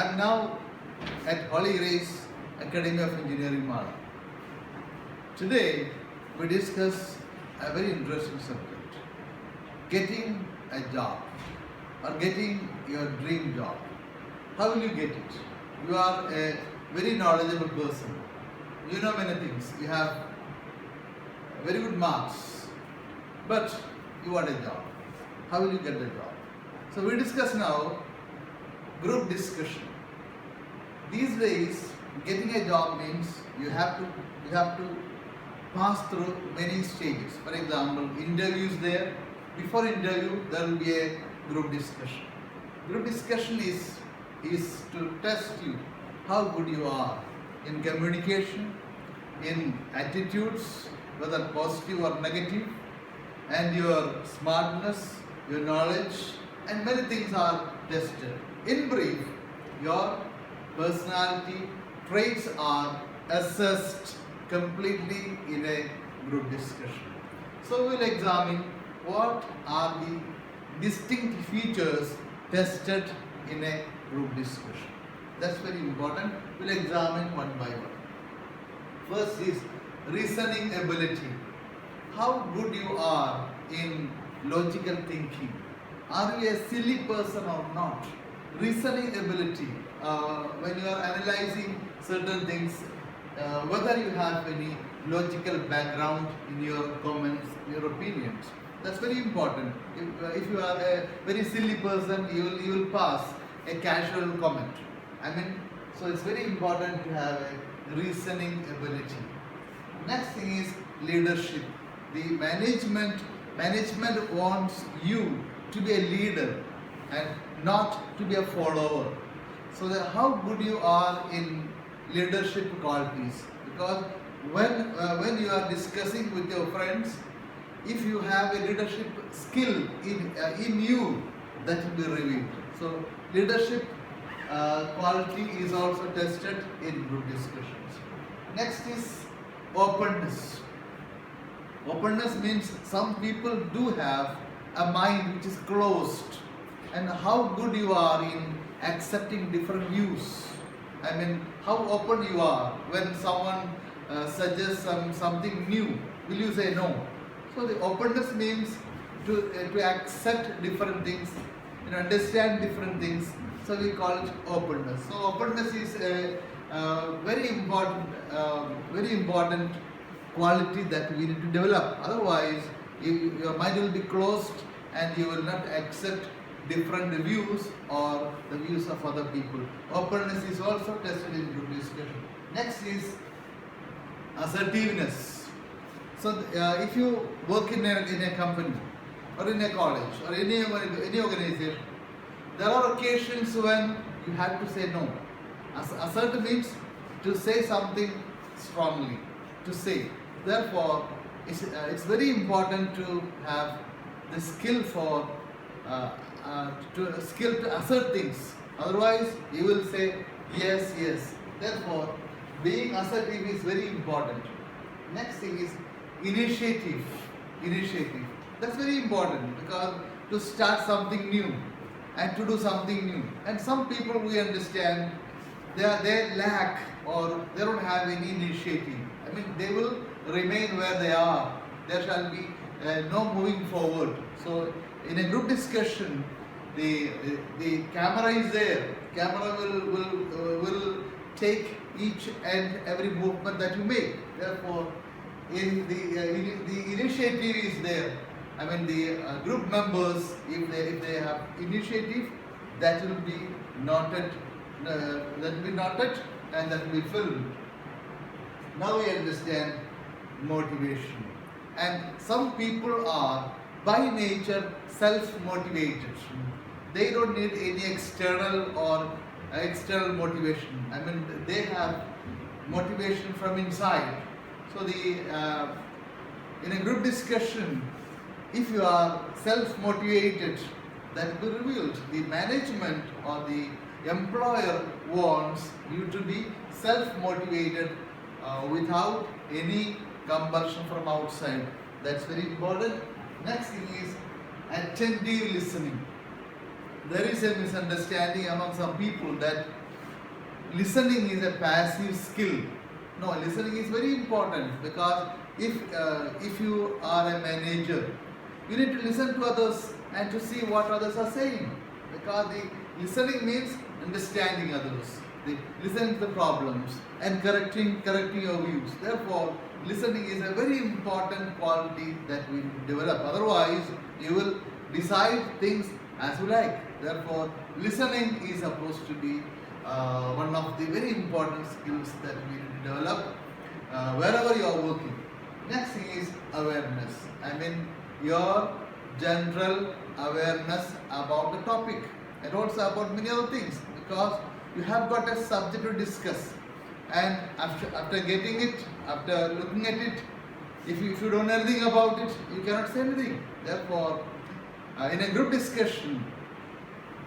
I'm now at Holy Grace Academy of Engineering, Mala. Today, we discuss a very interesting subject, getting a job or getting your dream job. How will you get it? You are a very knowledgeable person. You know many things. You have very good marks, but you want a job. How will you get the job? So we discuss now group discussion. These days, getting a job means you have to pass through many stages. For example, interviews there. Before interview, there will be a group discussion. Group discussion is to test you how good you are in communication, in attitudes, whether positive or negative, and your smartness, your knowledge, and many things are tested. In brief, your personality traits are assessed completely in a group discussion. So we'll examine what are the distinct features tested in a group discussion. That's very important. We'll examine one by one. First is reasoning ability. How good you are in logical thinking. Are you a silly person or not? Reasoning ability. When you are analyzing certain things, whether you have any logical background in your comments, your opinions. That's very important. If you are a very silly person, you will pass a casual comment. So it's very important to have a reasoning ability. Next thing is leadership. The management wants you to be a leader and not to be a follower. So how good you are in leadership qualities, because when you are discussing with your friends, if you have a leadership skill in you, that will be revealed. So leadership quality is also tested in group discussions. Next is openness. Openness means some people do have a mind which is closed, and how good you are in accepting different views. How open you are when someone suggests something new. Will you say no? So the openness means to accept different things and understand different things. So we call it openness. So openness is a very important quality that we need to develop. Otherwise, your mind will be closed and you will not accept different views or the views of other people. Openness is also tested in group discussion. Next is assertiveness. So if you work in a company or in a college or any organization, there are occasions when you have to say no. Assert means to say something strongly, to say. Therefore, it's very important to have the skill to assert things. Otherwise, you will say yes, yes. Therefore, being assertive is very important. Next thing is initiative. That's very important, because to start something new and to do something new. And some people, we understand, they lack or they don't have any initiative. They will remain where they are. There shall be no moving forward. So in a group discussion, the camera is there. Camera will take each and every movement that you make. Therefore, in the initiative is there. The group members, if they have initiative, that will be noted. And that will be filmed. Now we understand motivation. And some people are by nature self-motivated. They don't need any external motivation. They have motivation from inside. So in a group discussion, if you are self-motivated, that will be revealed. The management or the employer wants you to be self-motivated without any compulsion from outside. That's very important. Next thing is attentive listening. There is a misunderstanding among some people that listening is a passive skill. No, listening is very important, because if you are a manager, you need to listen to others and to see what others are saying, because the listening means understanding others, the listening to the problems and correcting your views. Therefore, listening is a very important quality that we develop. Otherwise, you will decide things as you like. Therefore, listening is supposed to be one of the very important skills that we need to develop wherever you are working. Next thing is awareness. I mean, your general awareness about the topic and also about many other things, because you have got a subject to discuss, and after getting it, after looking at it, if you don't know anything about it, you cannot say anything. Therefore, in a group discussion,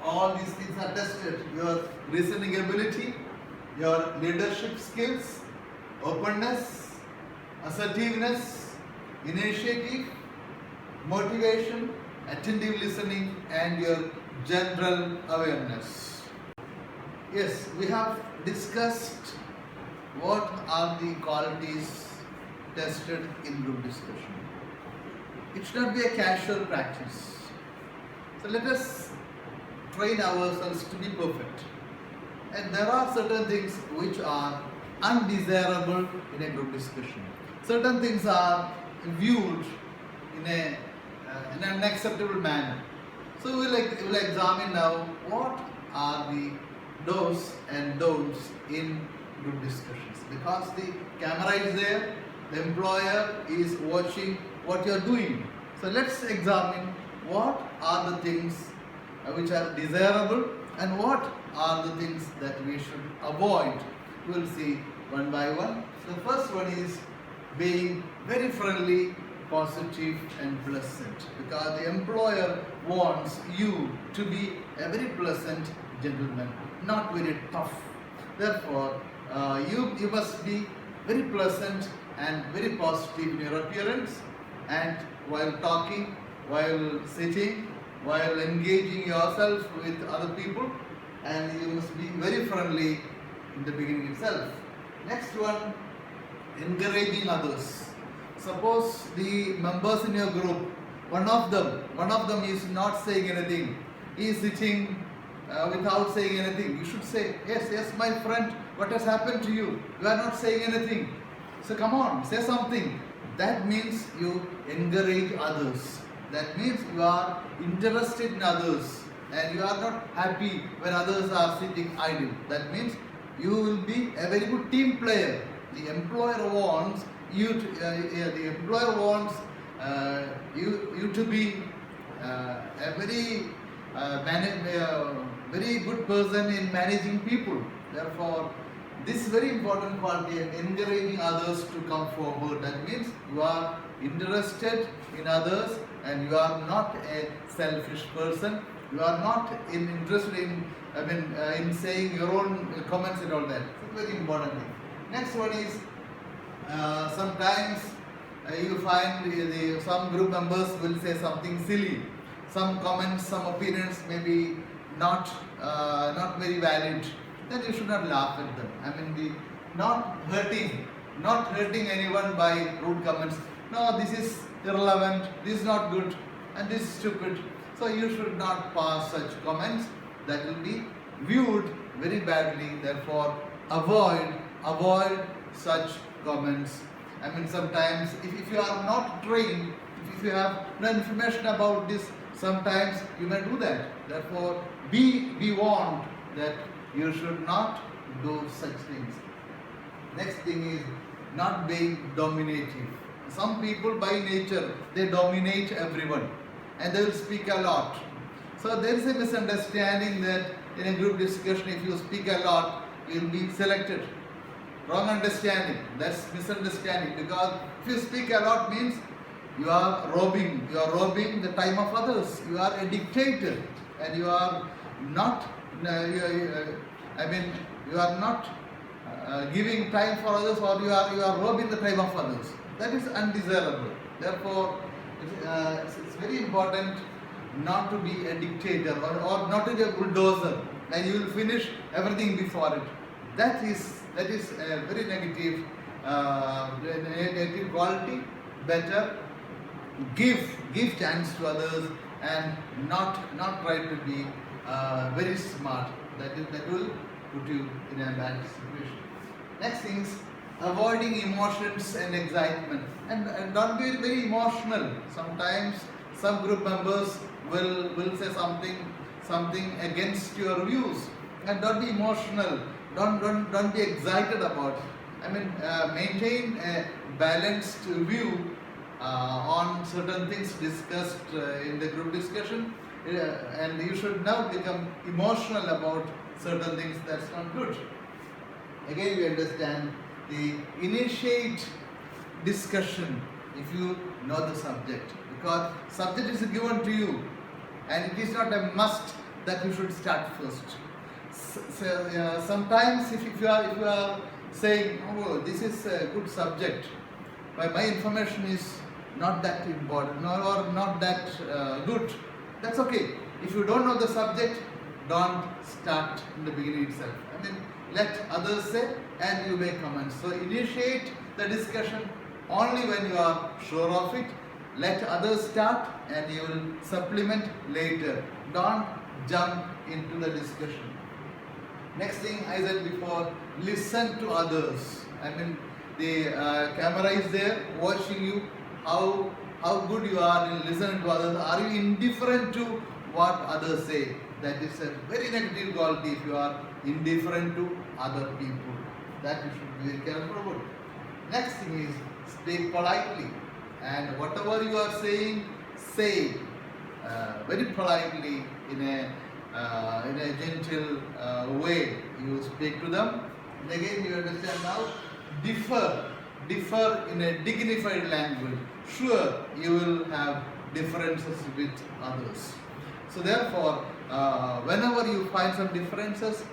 all these things are tested: your reasoning ability, your leadership skills, openness, assertiveness, initiative, motivation, attentive listening, and your general awareness. Yes, we have discussed what are the qualities tested in group discussion. It should not be a casual practice. So let us train ourselves to be perfect. And there are certain things which are undesirable in a group discussion. Certain things are viewed in an unacceptable manner. So we will examine now what are the do's and don'ts in group discussions, because the camera is there, the employer is watching what you are doing. So let's examine what are the things which are desirable and what are the things that we should avoid. We will see one by one. So the first one is being very friendly, positive and pleasant, because the employer wants you to be a very pleasant gentleman, not very tough. Therefore, you must be very pleasant and very positive in your appearance, and while talking, while sitting, while engaging yourself with other people, and you must be very friendly in the beginning itself. Next one, encouraging others. Suppose the members in your group, one of them is not saying anything. He is sitting without saying anything. You should say, yes, my friend, what has happened to you? You are not saying anything. So come on, say something. That means you encourage others. That means you are interested in others, and you are not happy when others are sitting idle. That means you will be a very good team player. The employer wants you to you to be a very good person in managing people. Therefore, this is very important quality, encouraging others to come forward. That means you are interested in others and you are not a selfish person. You are not interested in saying your own comments and all that. It's a very important thing. Next one is sometimes you find some group members will say something silly. Some comments, some opinions may be not very valid. Then you should not laugh at them. Not hurting anyone by rude comments. No, this is irrelevant, this is not good, and this is stupid. So you should not pass such comments. That will be viewed very badly. Therefore, avoid such comments. Sometimes if you are not trained, if you have no information about this, sometimes you may do that. Therefore, be warned that you should not do such things. Next thing is not being dominative. Some people by nature, they dominate everyone and they will speak a lot. So there is a misunderstanding that in a group discussion, if you speak a lot, you will be selected. Wrong understanding. That's misunderstanding, because if you speak a lot means you are robbing the time of others. You are a dictator and you are not you are not giving time for others, or you are robbing the time of others. That is undesirable. Therefore, it's very important not to be a dictator or not to be a bulldozer, and you will finish everything before it. That is a very negative quality. Better give chance to others and not try to be very smart. That will put you in a bad situation. Next thing is avoiding emotions and excitement, and don't be very emotional. Sometimes some group members will say something against your views, and don't be emotional. Don't be excited about it. I mean, maintain a balanced view on certain things discussed in the group discussion, and you should not become emotional about certain things. That's not good. Again, we understand the initiate discussion if you know the subject, because subject is given to you and it is not a must that you should start first. Sometimes if you are saying, oh, this is a good subject, but my information is not that important or not that good, that's okay. If you don't know the subject, don't start in the beginning itself. I mean, let others say and you make comments. So initiate the discussion only when you are sure of it. Let others start and you will supplement later. Don't jump into the discussion. Next thing I said before, listen to others. I mean, the camera is there watching you, how good you are in listening to others. Are you indifferent to what others say? That is a very negative quality if you are indifferent to other people. That you should be very careful about. Next thing is speak politely, and whatever you are saying, say very politely in a gentle way. You speak to them. And again, you understand now. Differ in a dignified language. Sure, you will have differences with others. So therefore, whenever you find some differences,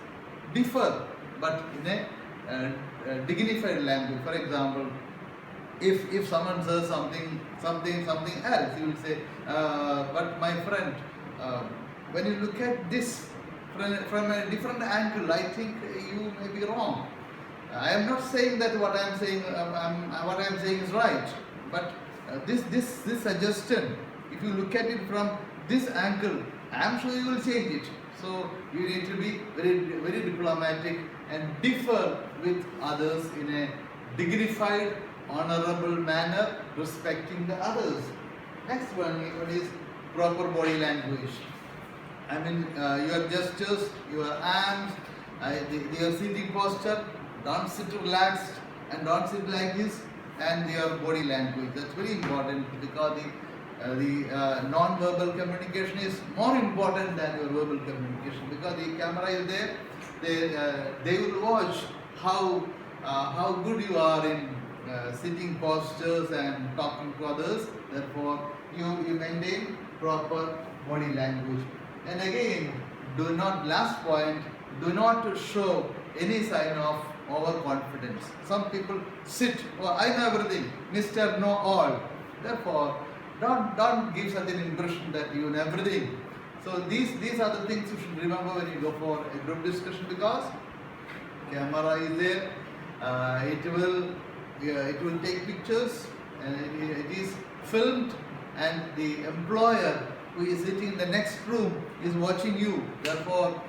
differ, but in a dignified language. For example, if someone says something else, you will say, but my friend, when you look at this from a different angle, I think you may be wrong. I am not saying that what I am saying is right, but this suggestion, if you look at it from this angle, I am sure you will change it. So you need to be very diplomatic and differ with others in a dignified, honorable manner, respecting the others. Next one is proper body language. I mean, your gestures, your arms, your sitting posture. Don't sit relaxed and don't sit like this, and your body language. That's very important, because the non-verbal communication is more important than your verbal communication, because the camera is there. They will watch how good you are in sitting postures and talking to others. Therefore, you maintain proper body language. And again, last point, do not show any sign of overconfidence. Some people sit, oh, I know everything, Mr. Know All. Therefore, don't give such an impression that you know everything. So these are the things you should remember when you go for a group discussion, because camera is there, it will take pictures, and it is filmed, and the employer who is sitting in the next room is watching you. Therefore,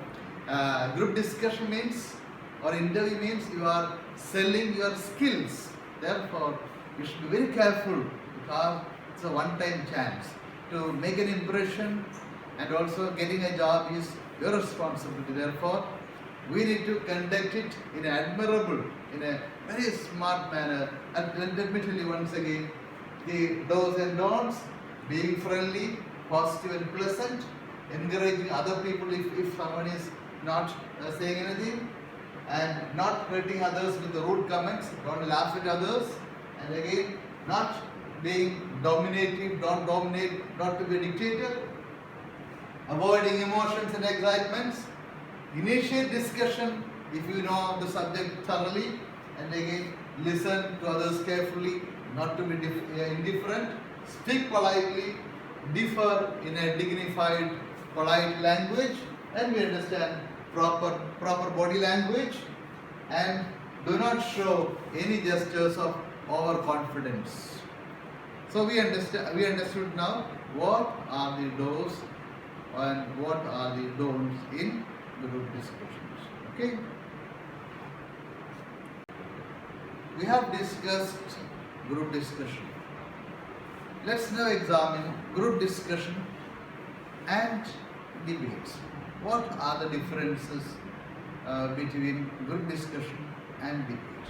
group discussion means, or interview means, you are selling your skills. Therefore, you should be very careful, because it's a one-time chance to make an impression, and also getting a job is your responsibility. Therefore, we need to conduct it in an admirable, in a very smart manner. And let me tell you once again, the do's and don'ts: being friendly, positive and pleasant, encouraging other people if someone is not saying anything, and not hurting others with the rude comments. Don't laugh at others. And again, not being dominative, don't dominate, not to be a dictator. Avoiding emotions and excitements. Initiate discussion if you know the subject thoroughly, and again, listen to others carefully, not to be indifferent. Speak politely, differ in a dignified, polite language, and we understand proper body language. and do not show any gestures of overconfidence. So we understood now what are the do's and what are the don'ts in group discussions. Okay. We have discussed group discussion. Let's now examine group discussion and debates. What are the differences between group discussion and debate?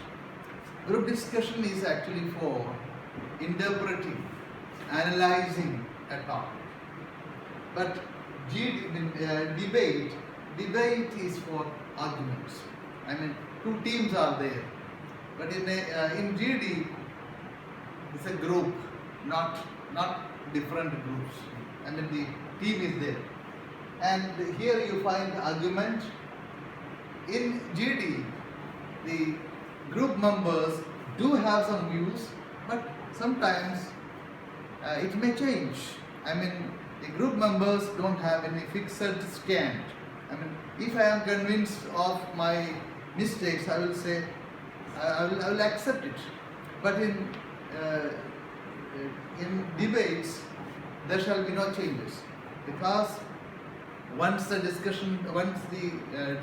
Group discussion is actually for interpreting, analyzing a topic. But debate is for arguments. I mean, two teams are there. But in GD, it's a group, not different groups. I mean, the team is there. And here you find argument. In GD, the group members do have some views, but sometimes it may change. I mean, the group members don't have any fixed stand. I mean, if I am convinced of my mistakes, I will say, I will accept it. But in debates, there shall be no changes, because once the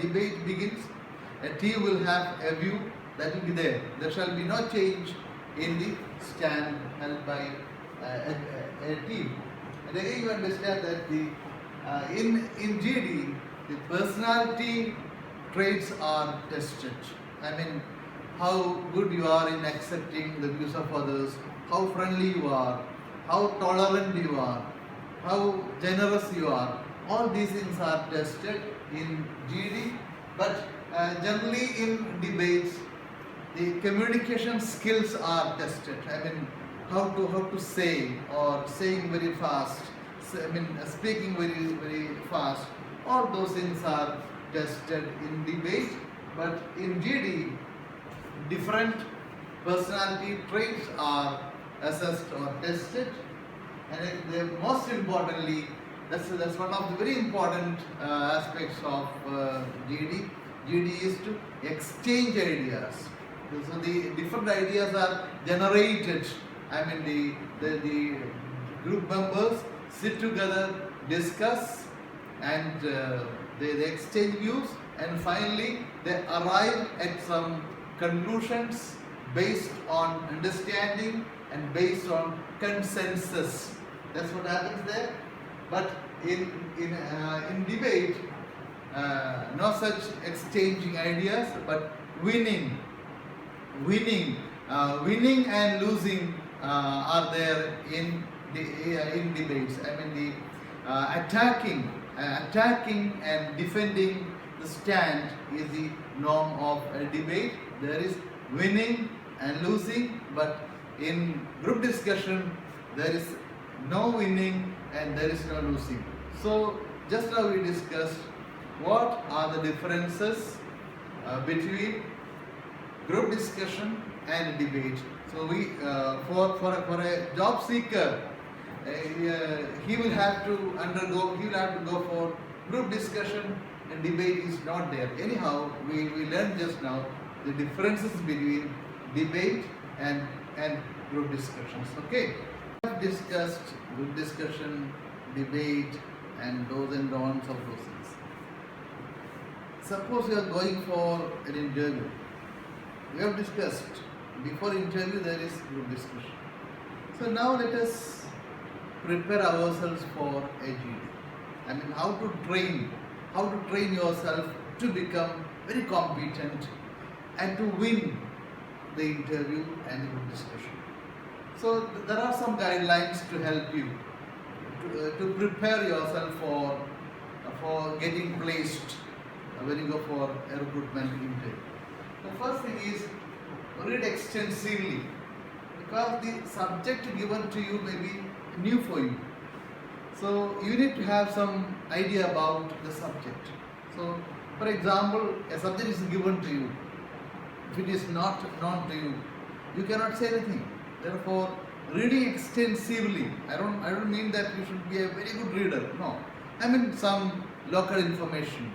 debate begins, a team will have a view that will be there. There shall be no change in the stand held by a team. And again, you understand that in GD, the personality traits are tested. I mean, how good you are in accepting the views of others, how friendly you are, how tolerant you are, how generous you are. All these things are tested in GD, but generally in debates, the communication skills are tested. I mean, how to say, or saying very fast, speaking very fast. All those things are tested in debate, but in GD, different personality traits are assessed or tested, and most importantly, that's one of the very important aspects of GD. GD is to exchange ideas. So the different ideas are generated. I mean, the group members sit together, discuss, and they exchange views, and finally they arrive at some conclusions based on understanding and based on consensus. That's what happens there. But in debate, no such exchanging ideas, but winning and losing are there in debates. I mean, the attacking and defending the stand is the norm of a debate. There is winning and losing, but in group discussion there is no winning and there is no losing. So just now we discussed what are the differences between group discussion and debate. So we for a job seeker, he will have to go for group discussion, and debate is not there. Anyhow, we learned just now the differences between debate and group discussions. Okay, we have discussed group discussion, debate, and do's and don'ts of those things. Suppose you are going for an interview. We have discussed before interview there is group discussion. So now let us prepare ourselves for a GD. I mean, how to train yourself to become very competent and to win the interview and the group discussion. So there are some guidelines to help you to prepare yourself for getting placed when you go for a recruitment interview. The first thing is read extensively, because the subject given to you may be new for you. So you need to have some idea about the subject. So for example, a subject is given to you. If it is not known to you, you cannot say anything. Therefore, reading extensively, I don't mean that you should be a very good reader. No. I mean some local information,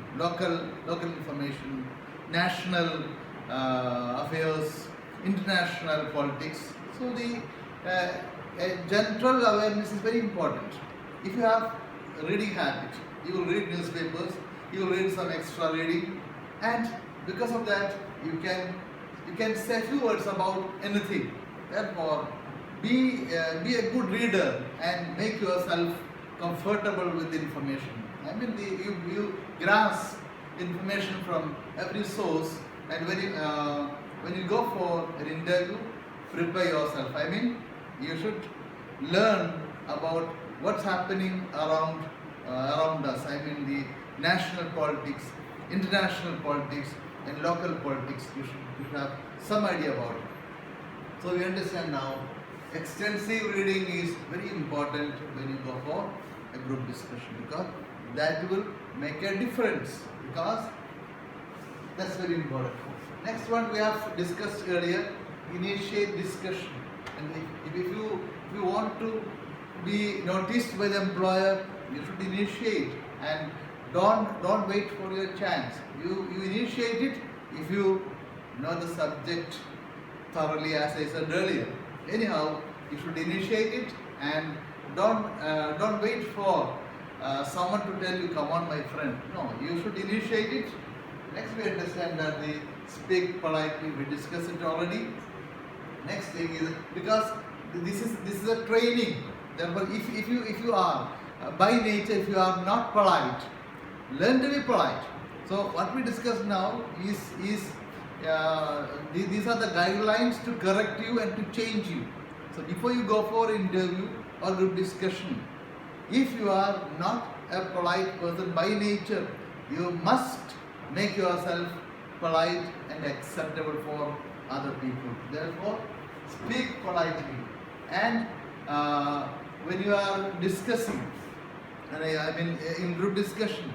national, affairs, international politics. So the general awareness is very important. If you have a reading habit, you will read newspapers, you will read some extra reading, and because of that you can say a few words about anything. Therefore, be a good reader and make yourself comfortable with the information. I mean, you grasp information from every source, and when you go for an interview, prepare yourself. I mean, you should learn about what's happening around us. I mean, the national politics, international politics, and local politics. You should have some idea about it. So we understand now, extensive reading is very important when you go for a group discussion, because that will make a difference, because that's very important. Next one we have discussed earlier, initiate discussion. And if you want to be noticed by the employer, you should initiate, and don't wait for your chance. You initiate it if you know the subject thoroughly, as I said earlier. Anyhow, you should initiate it, and don't wait for someone to tell you, come on my friend. No, you should initiate it. Next we understand that the speak politely, we discussed it already. Next thing is, because this is a training. Therefore, if you are by nature, if you are not polite, learn to be polite. So what we discuss now is these are the guidelines to correct you and to change you. So before you go for interview or group discussion, if you are not a polite person by nature, you must make yourself polite and acceptable for other people. Therefore, speak politely. And when you are discussing, and I mean in group discussion,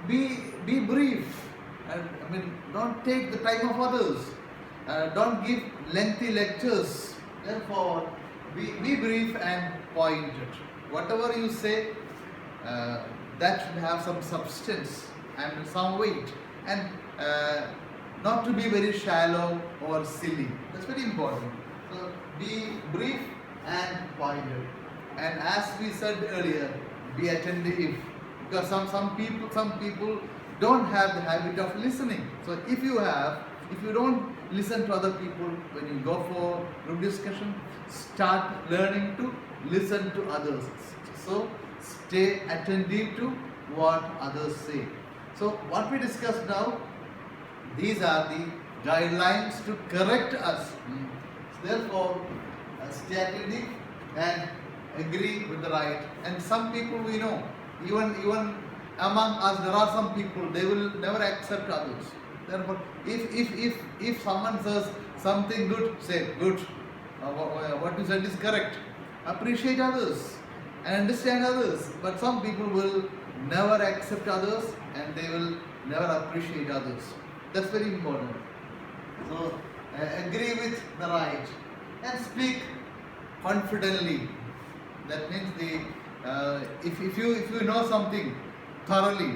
be brief. And I mean, don't take the time of others. Don't give lengthy lectures. Therefore, be brief and pointed. Whatever you say, that should have some substance and some weight, and not to be very shallow or silly. That's very important. So be brief and pointed. And as we said earlier, be attentive, because some people don't have the habit of listening. So if you don't listen to other people when you go for group discussion, start learning to listen to others. So stay attentive to what others say. So what we discussed now, these are the guidelines to correct us. Therefore, stay attentive and agree with the right. And some people we know, even among us, there are some people, they will never accept others. Therefore, if someone says something good, say good. What you said is correct. Appreciate others and understand others. But some people will never accept others, and they will never appreciate others. That's very important. So agree with the right and speak confidently. That means if you know something thoroughly,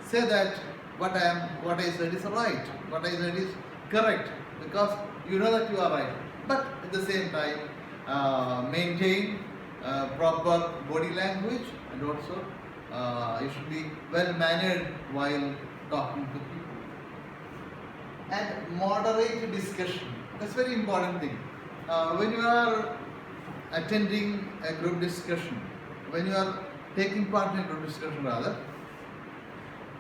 say that what I said is right, what I said is correct, because you know that you are right. But at the same time, maintain proper body language, and also you should be well mannered while talking to people. And moderate discussion. That's very important thing. When you are attending a group discussion, when you are taking part in a group discussion rather,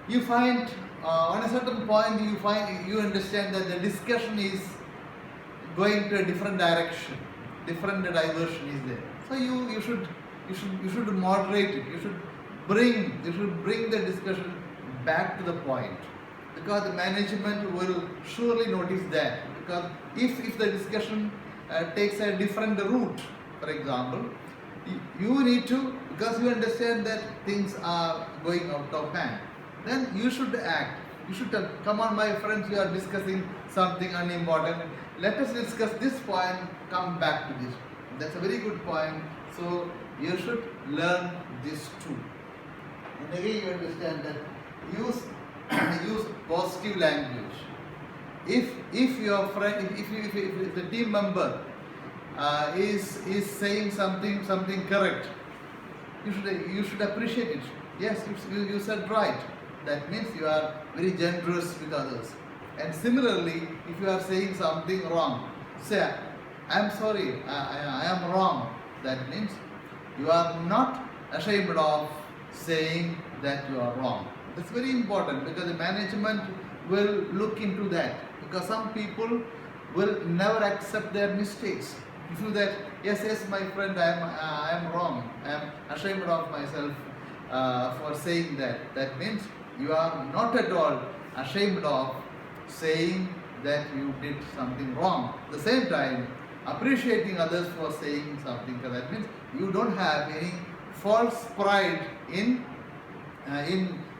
you find on a certain point you understand that the discussion is going to a different direction, different diversion is there. So you should moderate it. You should bring the discussion back to the point, because the management will surely notice that. Because if the discussion takes a different route, for example, you need to, because you understand that things are going out of hand, then you should act. You should tell, come on my friends, we are discussing something unimportant. Let us discuss this point, come back to this. That's a very good point. So you should learn this too. And again you understand that use positive language. if your friend, if the team member is saying something correct, you should appreciate it. Yes, you said right. That means you are very generous with others. And similarly, if you are saying something wrong, say, I am sorry, I am wrong. That means you are not ashamed of saying that you are wrong. That's very important because the management will look into that, because some people will never accept their mistakes. You feel that, yes, my friend, I am wrong. I am ashamed of myself for saying that. That means you are not at all ashamed of saying that you did something wrong. At the same time, appreciating others for saying something correct. That means you don't have any false pride in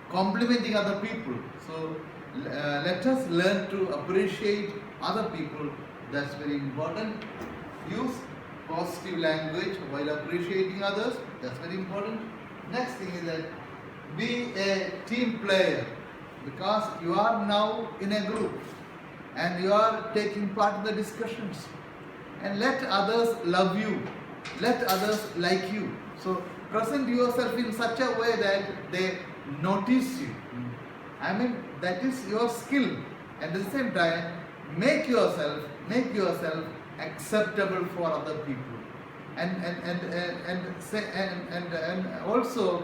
complimenting other people. So let us learn to appreciate other people. That's very important. Use positive language while appreciating others. That's very important. Next thing is that be a team player, because you are now in a group and you are taking part in the discussions. And let others love you. Let others like you. So present yourself in such a way that they notice you. I mean, that is your skill. At the same time, make yourself acceptable for other people. And also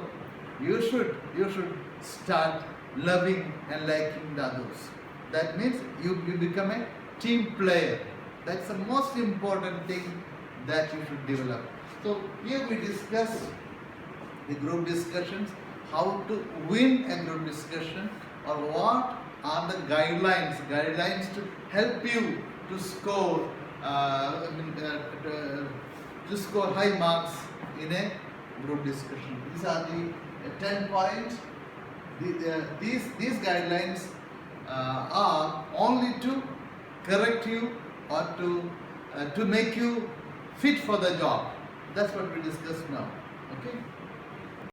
you should start loving and liking the others. That means you become a team player. That's the most important thing that you should develop. So here we discuss the group discussions, how to win a group discussion, or what are the guidelines to help you to score high marks in a group discussion. These are the 10 points. These guidelines are only to correct you or to make you fit for the job. That's what we discussed now. Okay.